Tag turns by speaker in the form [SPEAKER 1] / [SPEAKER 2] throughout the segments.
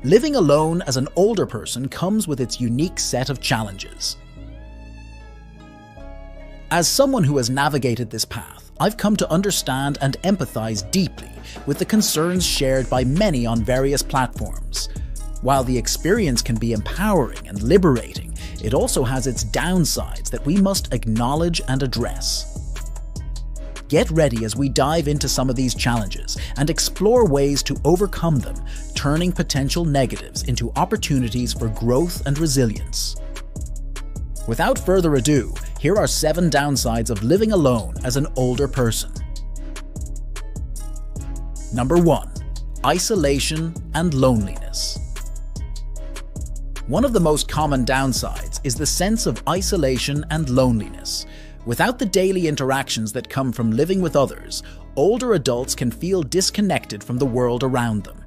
[SPEAKER 1] Living alone as an older person comes with its unique set of challenges. As someone who has navigated this path, I've come to understand and empathize deeply with the concerns shared by many on various platforms. While the experience can be empowering and liberating, it also has its downsides that we must acknowledge and address. Get ready as we dive into some of these challenges and explore ways to overcome them, turning potential negatives into opportunities for growth and resilience. Without further ado, here are 7 downsides of living alone as an older person. Number 1. Isolation and loneliness. One of the most common downsides is the sense of isolation and loneliness. Without the daily interactions that come from living with others, older adults can feel disconnected from the world around them.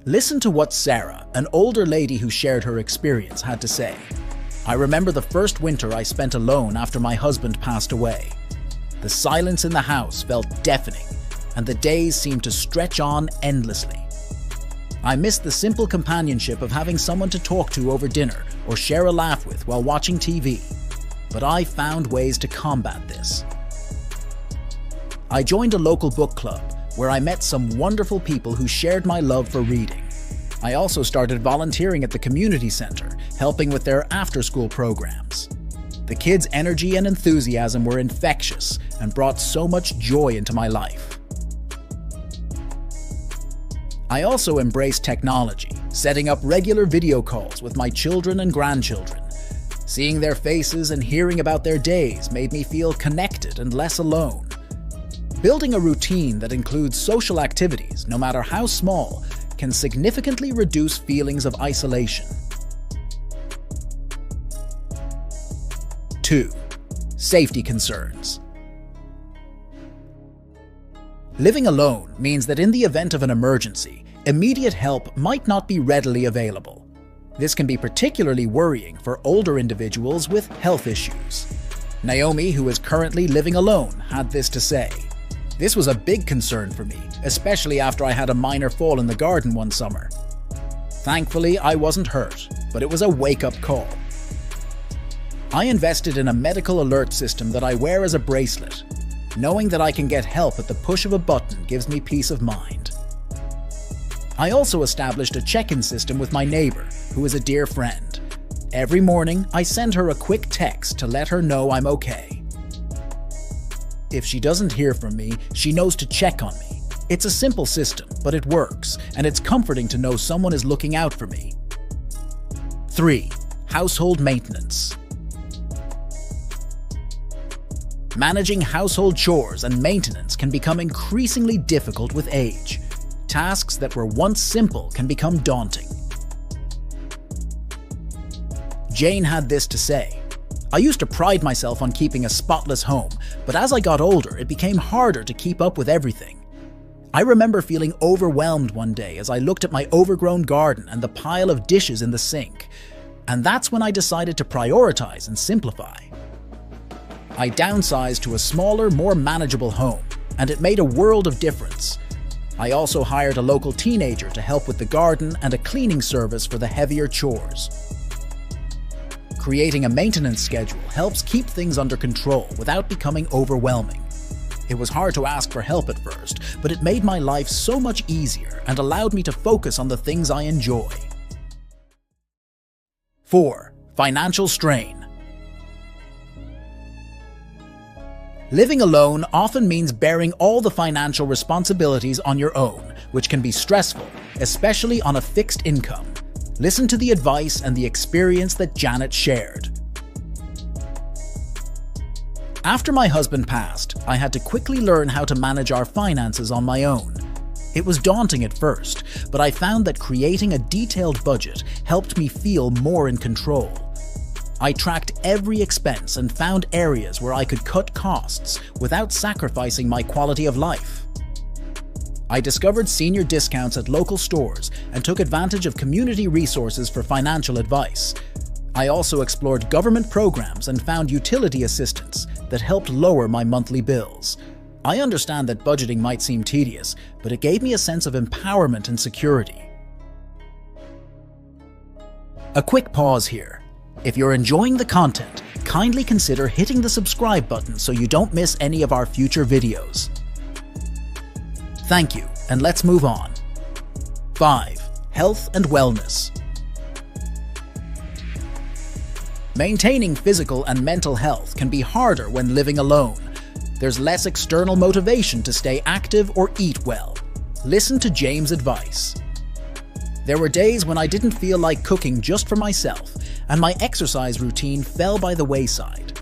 [SPEAKER 1] Listen to what Sarah, an older lady who shared her experience, had to say. "I remember the first winter I spent alone after my husband passed away. The silence in the house felt deafening, and the days seemed to stretch on endlessly. I missed the simple companionship of having someone to talk to over dinner or share a laugh with while watching TV. But I found ways to combat this. I joined a local book club where I met some wonderful people who shared my love for reading. I also started volunteering at the community center, helping with their after-school programs. The kids' energy and enthusiasm were infectious and brought so much joy into my life. I also embraced technology, setting up regular video calls with my children and grandchildren. Seeing their faces and hearing about their days made me feel connected and less alone. Building a routine that includes social activities, no matter how small, can significantly reduce feelings of isolation. 2. Safety concerns. Living alone means that in the event of an emergency, immediate help might not be readily available. This can be particularly worrying for older individuals with health issues. Naomi, who is currently living alone, had this to say. "This was a big concern for me, especially after I had a minor fall in the garden one summer. Thankfully, I wasn't hurt, but it was a wake-up call. I invested in a medical alert system that I wear as a bracelet. Knowing that I can get help at the push of a button gives me peace of mind. I also established a check-in system with my neighbor, who is a dear friend. Every morning, I send her a quick text to let her know I'm okay. If she doesn't hear from me, she knows to check on me. It's a simple system, but it works, and it's comforting to know someone is looking out for me." 3. Household maintenance. Managing household chores and maintenance can become increasingly difficult with age. Tasks that were once simple can become daunting. Jane had this to say. "I used to pride myself on keeping a spotless home, but as I got older, it became harder to keep up with everything. I remember feeling overwhelmed one day as I looked at my overgrown garden and the pile of dishes in the sink, and that's when I decided to prioritize and simplify. I downsized to a smaller, more manageable home, and it made a world of difference. I also hired a local teenager to help with the garden and a cleaning service for the heavier chores. Creating a maintenance schedule helps keep things under control without becoming overwhelming. It was hard to ask for help at first, but it made my life so much easier and allowed me to focus on the things I enjoy." 4. Financial strain. Living alone often means bearing all the financial responsibilities on your own, which can be stressful, especially on a fixed income. Listen to the advice and the experience that Janet shared. "After my husband passed, I had to quickly learn how to manage our finances on my own. It was daunting at first, but I found that creating a detailed budget helped me feel more in control. I tracked every expense and found areas where I could cut costs without sacrificing my quality of life. I discovered senior discounts at local stores and took advantage of community resources for financial advice. I also explored government programs and found utility assistance that helped lower my monthly bills. I understand that budgeting might seem tedious, but it gave me a sense of empowerment and security. A quick pause here. If you're enjoying the content, kindly consider hitting the subscribe button so you don't miss any of our future videos. Thank you, and let's move on. 5. Health and wellness. Maintaining physical and mental health can be harder when living alone. There's less external motivation to stay active or eat well. Listen to James' advice. There were days when I didn't feel like cooking just for myself, and my exercise routine fell by the wayside.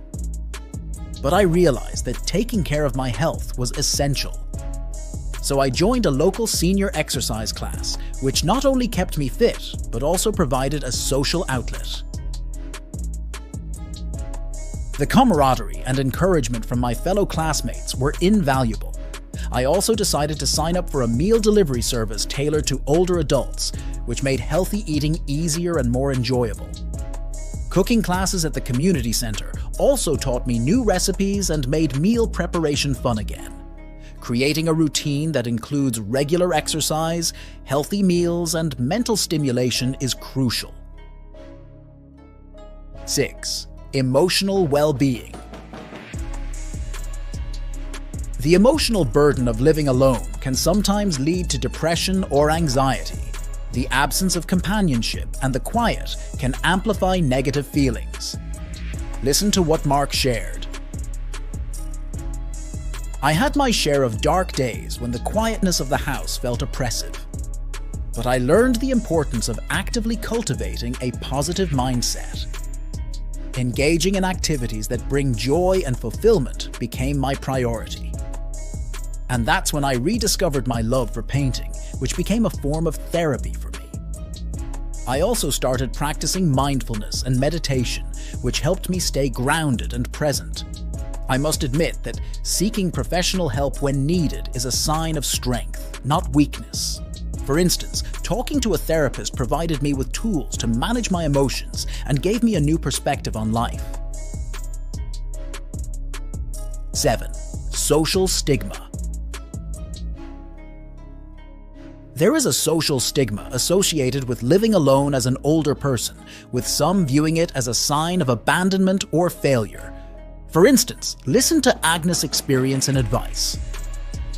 [SPEAKER 1] But I realized that taking care of my health was essential. So I joined a local senior exercise class, which not only kept me fit, but also provided a social outlet. The camaraderie and encouragement from my fellow classmates were invaluable. I also decided to sign up for a meal delivery service tailored to older adults, which made healthy eating easier and more enjoyable. Cooking classes at the community center also taught me new recipes and made meal preparation fun again. Creating a routine that includes regular exercise, healthy meals, and mental stimulation is crucial. 6. Emotional well-being. The emotional burden of living alone can sometimes lead to depression or anxiety. The absence of companionship and the quiet can amplify negative feelings. Listen to what Mark shared. I had my share of dark days when the quietness of the house felt oppressive. But I learned the importance of actively cultivating a positive mindset. Engaging in activities that bring joy and fulfillment became my priority. And that's when I rediscovered my love for painting, which became a form of therapy for me. I also started practicing mindfulness and meditation, which helped me stay grounded and present. I must admit that seeking professional help when needed is a sign of strength, not weakness. For instance, talking to a therapist provided me with tools to manage my emotions and gave me a new perspective on life. 7. Social stigma. There is a social stigma associated with living alone as an older person, with some viewing it as a sign of abandonment or failure. For instance, listen to Agnes' experience and advice.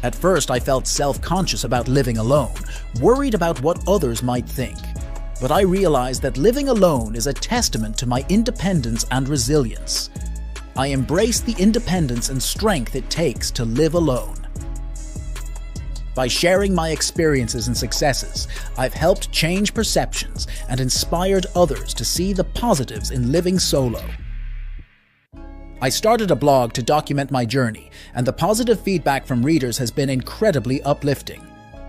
[SPEAKER 1] At first, I felt self-conscious about living alone, worried about what others might think. But I realized that living alone is a testament to my independence and resilience. I embrace the independence and strength it takes to live alone. By sharing my experiences and successes, I've helped change perceptions and inspired others to see the positives in living solo. I started a blog to document my journey, and the positive feedback from readers has been incredibly uplifting.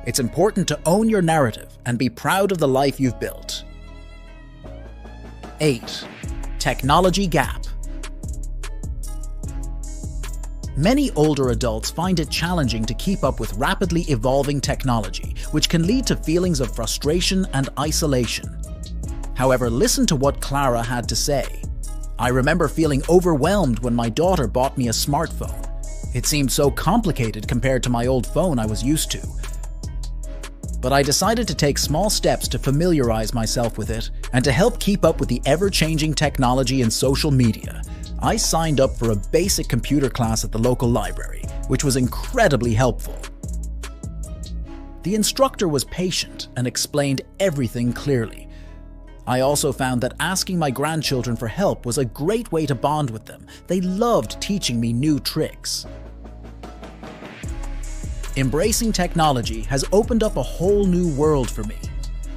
[SPEAKER 1] It's important to own your narrative and be proud of the life you've built. 8. Technology gap. Many older adults find it challenging to keep up with rapidly evolving technology, which can lead to feelings of frustration and isolation. However, listen to what Clara had to say. I remember feeling overwhelmed when my daughter bought me a smartphone. It seemed so complicated compared to my old phone I was used to. But I decided to take small steps to familiarize myself with it and to help keep up with the ever-changing technology and social media. I signed up for a basic computer class at the local library, which was incredibly helpful. The instructor was patient and explained everything clearly. I also found that asking my grandchildren for help was a great way to bond with them. They loved teaching me new tricks. Embracing technology has opened up a whole new world for me.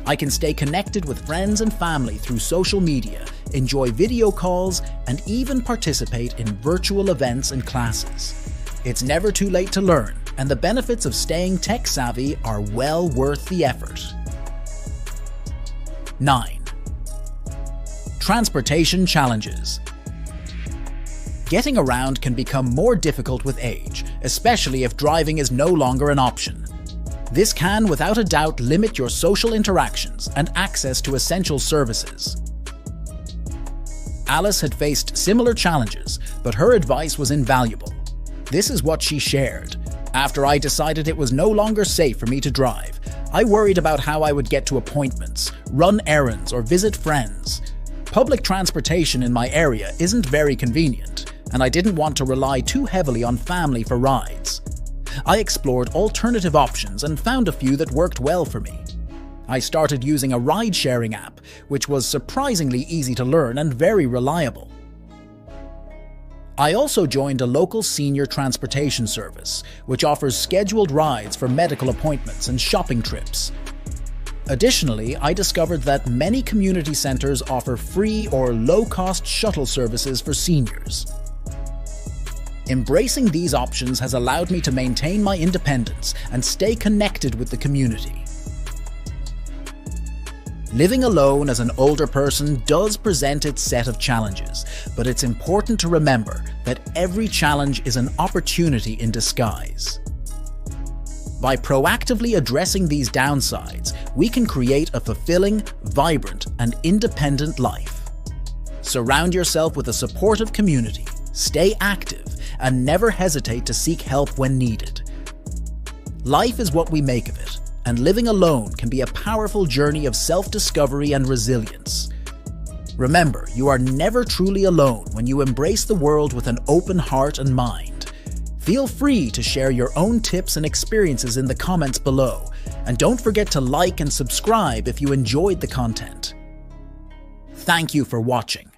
[SPEAKER 1] I can stay connected with friends and family through social media, enjoy video calls, and even participate in virtual events and classes. It's never too late to learn, and the benefits of staying tech-savvy are well worth the effort. 9. Transportation challenges. Getting around can become more difficult with age, especially if driving is no longer an option. This can, without a doubt, limit your social interactions and access to essential services. Alice had faced similar challenges, but her advice was invaluable. This is what she shared. After I decided it was no longer safe for me to drive, I worried about how I would get to appointments, run errands, or visit friends. Public transportation in my area isn't very convenient, and I didn't want to rely too heavily on family for rides. I explored alternative options and found a few that worked well for me. I started using a ride-sharing app, which was surprisingly easy to learn and very reliable. I also joined a local senior transportation service, which offers scheduled rides for medical appointments and shopping trips. Additionally, I discovered that many community centers offer free or low-cost shuttle services for seniors. Embracing these options has allowed me to maintain my independence and stay connected with the community. Living alone as an older person does present its set of challenges, but it's important to remember that every challenge is an opportunity in disguise. By proactively addressing these downsides, we can create a fulfilling, vibrant, and independent life. Surround yourself with a supportive community, stay active, and never hesitate to seek help when needed. Life is what we make of it, and living alone can be a powerful journey of self-discovery and resilience. Remember, you are never truly alone when you embrace the world with an open heart and mind. Feel free to share your own tips and experiences in the comments below, and don't forget to like and subscribe if you enjoyed the content. Thank you for watching.